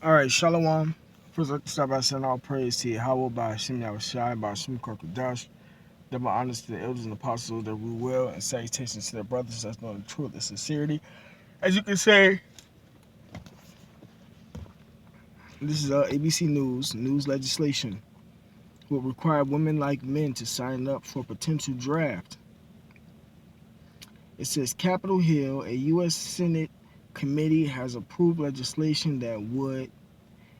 All right, Shalom. First, let's start by saying all praise to Yahweh by Hashem Yahushai by Hashem Korkadash. Double honors to the elders and apostles that we will, and salutations to their brothers that's knowing the truth and sincerity. As you can say, this is ABC News. News legislation will require women like men to sign up for potential draft. It says Capitol Hill, a U.S. Senate committee has approved legislation that would,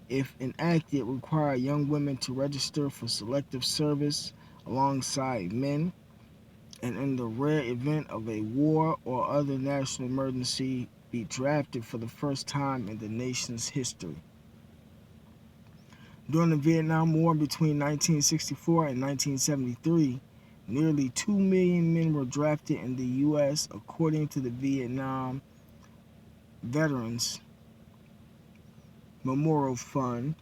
if enacted, require young women to register for selective service alongside men, and in the rare event of a war or other national emergency, be drafted for the first time in the nation's history. During the Vietnam War between 1964 and 1973, nearly 2 million men were drafted in the U.S., according to the Vietnam Veterans Memorial Fund.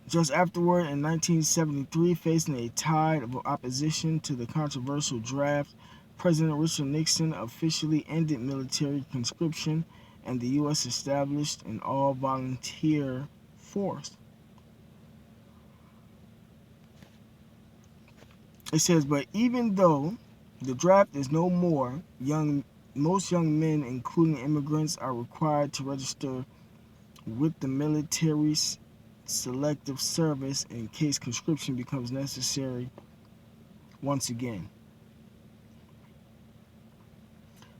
Just afterward, in 1973, facing a tide of opposition to the controversial draft, President Richard Nixon officially ended military conscription and the U.S. established an all-volunteer force. It says, but even though the draft is no more, most young men, including immigrants, are required to register with the military's selective service in case conscription becomes necessary once again.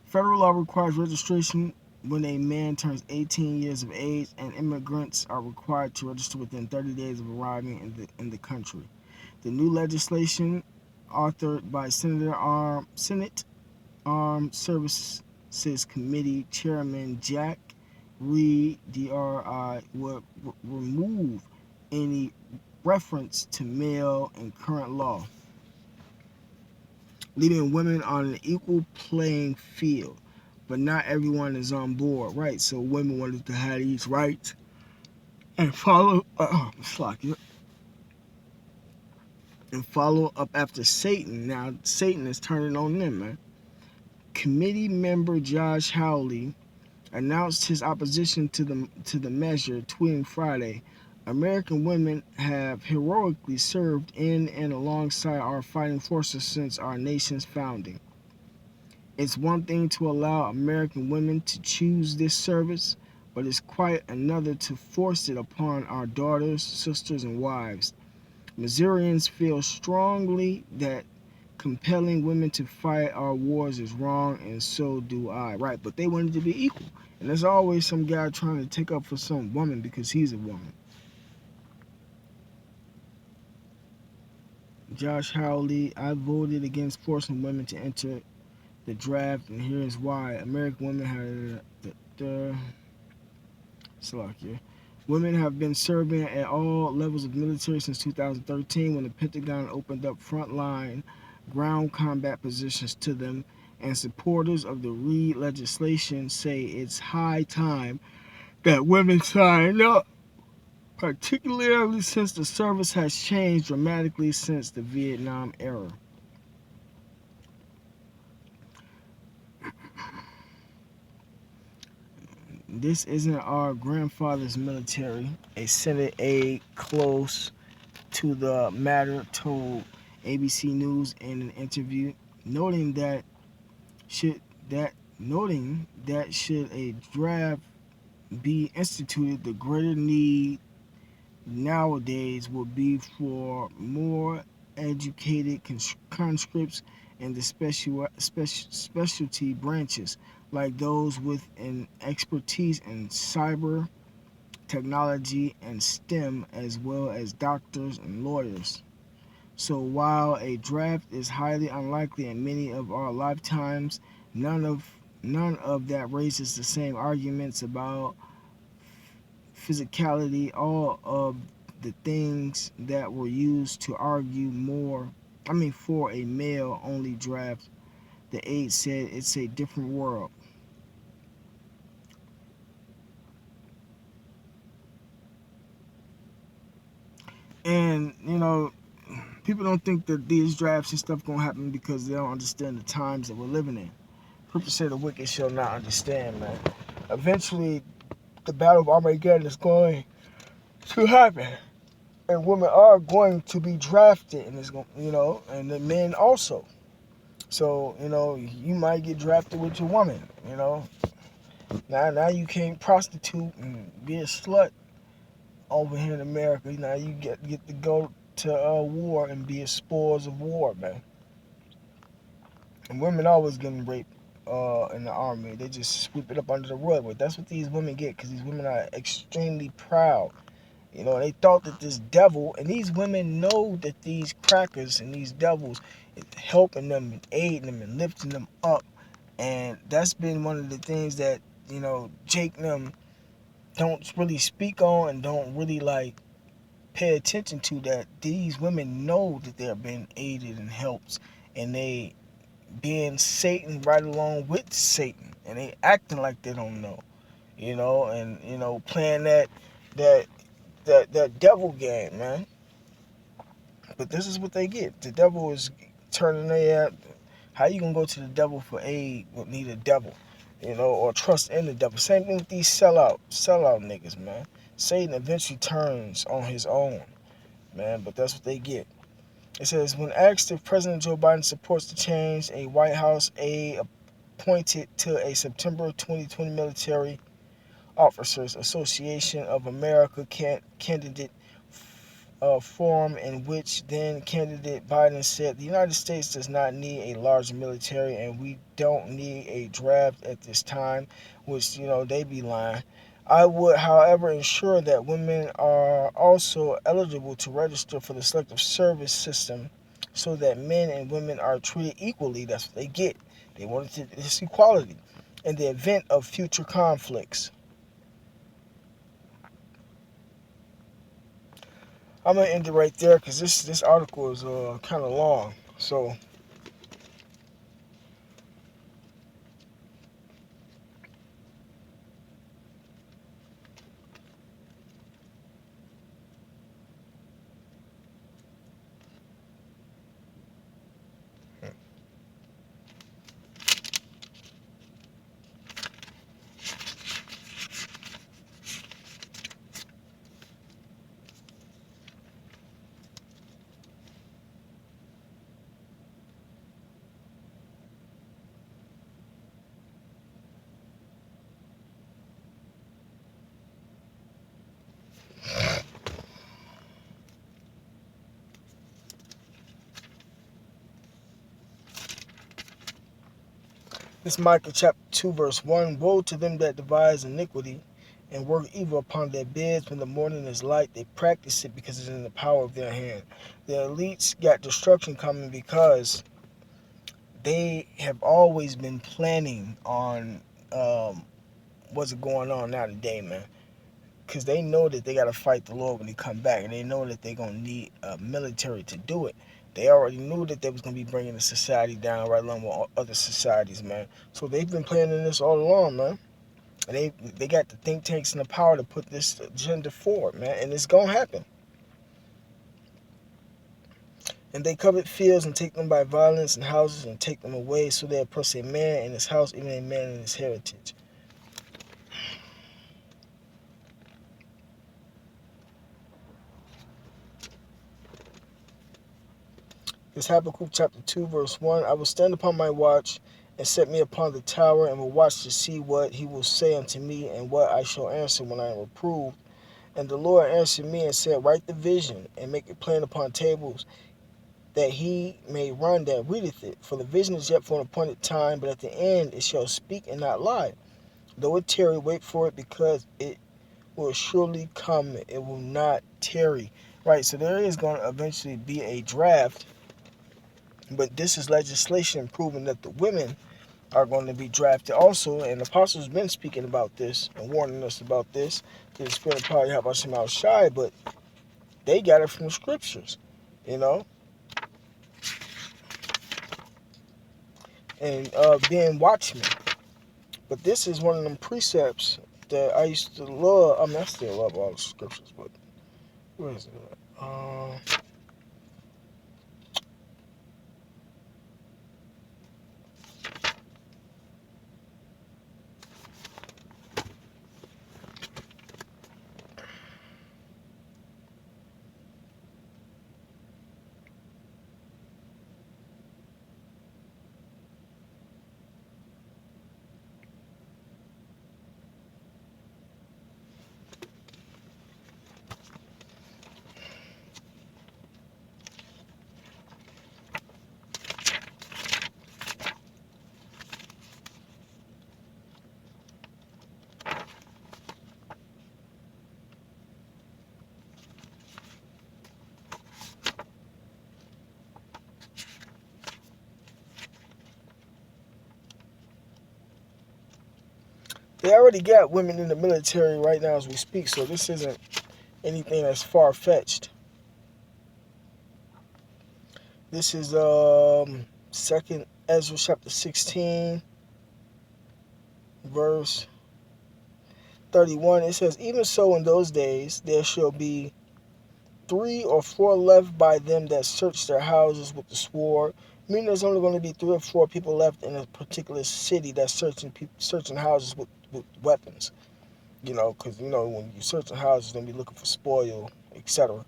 Federal law requires registration when a man turns 18 years of age, and immigrants are required to register within 30 days of arriving in the country. The new legislation, authored by Senate Armed Services Committee Chairman Jack Reed, DRI, would remove any reference to male in current law, leaving women on an equal playing field. But not everyone is on board, right? So women wanted to have these rights and follow up after Satan. Now Satan is turning on them, man. Committee member Josh Hawley announced his opposition to the measure, tweeting Friday, "American women have heroically served in and alongside our fighting forces since our nation's founding. It's one thing to allow American women to choose this service, but it's quite another to force it upon our daughters, sisters, and wives. Missourians feel strongly that compelling women to fight our wars is wrong, and so do I." Right, but they wanted to be equal. And there's always some guy trying to take up for some woman because he's a woman. Josh Hawley, "I voted against forcing women to enter the draft, and here's why. American women women have been serving at all levels of military since 2013 when the Pentagon opened up frontline ground combat positions to them, and supporters of the Reed legislation say it's high time that women sign up, particularly since the service has changed dramatically since the Vietnam era." "This isn't our grandfather's military," a Senate aide close to the matter told ABC News in an interview, noting that should a draft be instituted, the greater need nowadays would be for more educated conscripts in the specialty branches, like those with an expertise in cyber technology and STEM, as well as doctors and lawyers. So while a draft is highly unlikely in many of our lifetimes, none of that raises the same arguments about physicality, all of the things that were used to argue for a male only draft. The aide said it's a different world. And people don't think that these drafts and stuff gonna happen because they don't understand the times that we're living in. People say the wicked shall not understand, man. eventually the Battle of Armageddon is going to happen. And women are going to be drafted, and it's going, and the men also. So, you might get drafted with your woman, Now you can't prostitute and be a slut over here in America. Now you get to go to war and be a spoils of war, man. And women always getting raped in the army. They just sweep it up under the rug. But that's what these women get, because these women are extremely proud. They thought that this devil, and these women know that these crackers and these devils is helping them and aiding them and lifting them up. And that's been one of the things that, Jake and them don't really speak on and don't really pay attention to, that these women know that they're being aided and helped, and they being Satan right along with Satan, and they acting like they don't know, and playing that devil game, man. But this is what they get. The devil is turning their. How you gonna go to the devil for aid with need a devil, or trust in the devil? Same thing with these sellout niggas, man. Satan eventually turns on his own, man. But that's what they get. It says, when asked if President Joe Biden supports the change, a White House aide appointed to a September 2020 Military Officers Association of America candidate forum, in which then candidate Biden said the United States does not need a large military and we don't need a draft at this time, which, they be lying. I would, however, ensure that women are also eligible to register for the Selective Service system so that men and women are treated equally. That's what they get. They wanted this equality in the event of future conflicts. I'm gonna end it right there because this article is kind of long. So this Micah chapter 2 verse 1. Woe to them that devise iniquity and work evil upon their beds when the morning is light. They practice it because it's in the power of their hand. The elites got destruction coming because they have always been planning on what's going on now today, man. Because they know that they got to fight the Lord when they come back, and they know that they're going to need a military to do it. They already knew that they was going to be bringing the society down right along with other societies, man. So they've been planning this all along, man. And they got the think tanks and the power to put this agenda forward, man. And it's going to happen. And they covet fields and take them by violence, and houses and take them away, so they oppress a man in his house, even a man in his heritage. This Habakkuk chapter 2 verse 1. I will stand upon my watch and set me upon the tower, and will watch to see what he will say unto me, and what I shall answer when I am reproved. And the Lord answered me and said, write the vision, and make it plain upon tables, that he may run that readeth it. For the vision is yet for an appointed time, but at the end it shall speak and not lie. Though it tarry, wait for it, because it will surely come. It will not tarry. Right, so there is going to eventually be a draft, but this is legislation proving that the women are going to be drafted also. And the apostles been speaking about this and warning us about this. The spirit of power, how about some outside, but they got it from the scriptures, you know. And being watchmen. But this is one of them precepts that I used to love. I mean, I still love all the scriptures, but where is it? They already got women in the military right now as we speak, so this isn't anything that's far-fetched. This is Second Ezra chapter 16, verse 31. It says, "Even so in those days there shall be 3 or 4 left by them that search their houses with the sword." Meaning there's only going to be 3 or 4 people left in a particular city that's searching houses with weapons. Because when you search the houses, you're going to be looking for spoil, etc.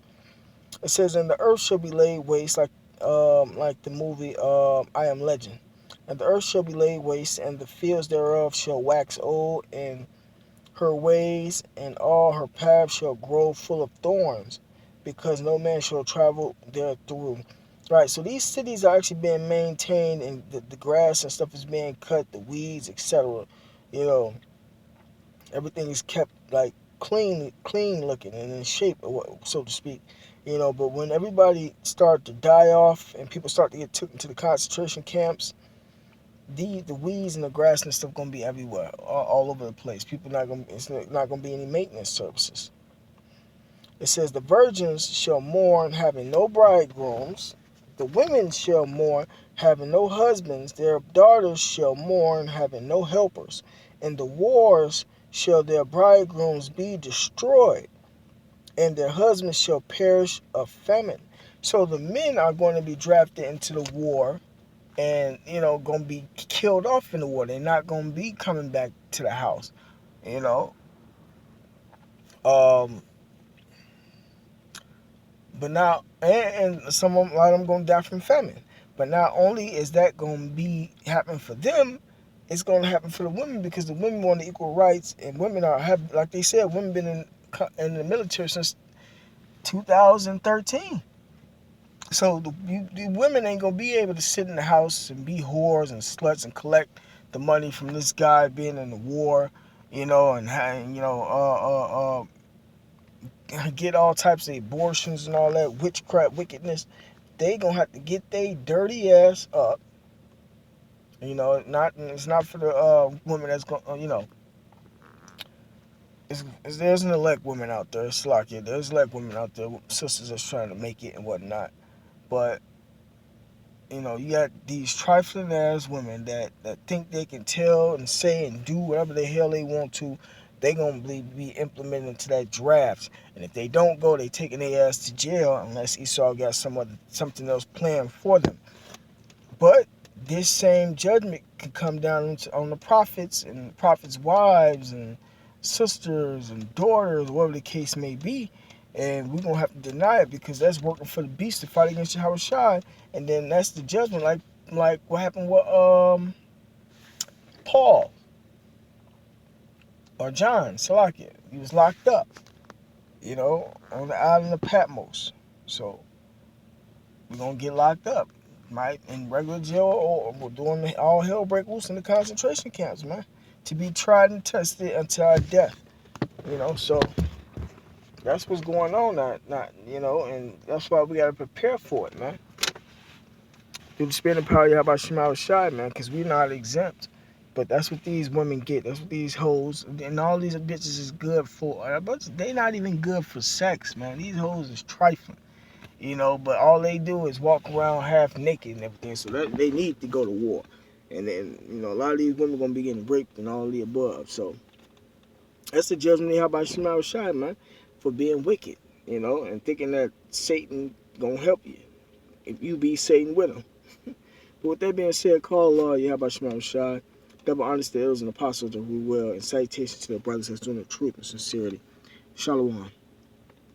It says, "And the earth shall be laid waste like the movie I Am Legend. And the earth shall be laid waste, and the fields thereof shall wax old, and her ways and all her paths shall grow full of thorns, because no man shall travel there through." Right, so these cities are actually being maintained, and the grass and stuff is being cut, the weeds, etc. You know, everything is kept like clean looking and in shape, so to speak. But when everybody start to die off and people start to get taken to the concentration camps, the weeds and the grass and stuff gonna be everywhere, all over the place. It's not gonna be any maintenance services. It says, "The virgins shall mourn, having no bridegrooms. The women shall mourn, having no husbands. Their daughters shall mourn, having no helpers. In the wars shall their bridegrooms be destroyed, and their husbands shall perish of famine." So the men are going to be drafted into the war and, going to be killed off in the war. They're not going to be coming back to the house, you know. But now, and a lot of them going to die from famine. But not only is that going to be happening for them, it's going to happen for the women, because the women want equal rights, and women like they said, women been in the military since 2013. So the women ain't gonna be able to sit in the house and be whores and sluts and collect the money from this guy being in the war, and get all types of abortions and all that witchcraft wickedness. They gonna have to get their dirty ass up. It's not for the women that's gonna. There's an elect women out there. It's like, yeah, there's elect women out there, sisters that's trying to make it and whatnot, but. You got these trifling ass women that think they can tell and say and do whatever the hell they want to. They gonna be implemented into that draft, and if they don't go, they taking their ass to jail unless Esau got something else planned for them. But this same judgment can come down on the prophets and prophets' wives and sisters and daughters, whatever the case may be. And we're going to have to deny it, because that's working for the beast to fight against Yahushua. And then that's the judgment, like what happened with Paul or John, Salakia. He was locked up, on the island of Patmos. So we're going to get locked up, right, in regular jail, or we're doing all hell break loose in the concentration camps, man, to be tried and tested until our death, so that's what's going on, and that's why we got to prepare for it, man. Through the spirit and power of Yahweh Shema Shai, man, because we're not exempt. But that's what these women get. That's what these hoes and all these bitches is good for. But they not even good for sex, man. These hoes is trifling, But all they do is walk around half naked and everything. So they need to go to war. And then, a lot of these women going to be getting raped and all the above. So that's the judgment of Yahweh Shema Shai, man, for being wicked, and thinking that Satan going to help you if you be Satan with him. But with that being said, call Allah Yahweh Shema Shai, double honest the elders and apostles of who well, and salutations to the brothers that's doing the truth and sincerity. Shalom.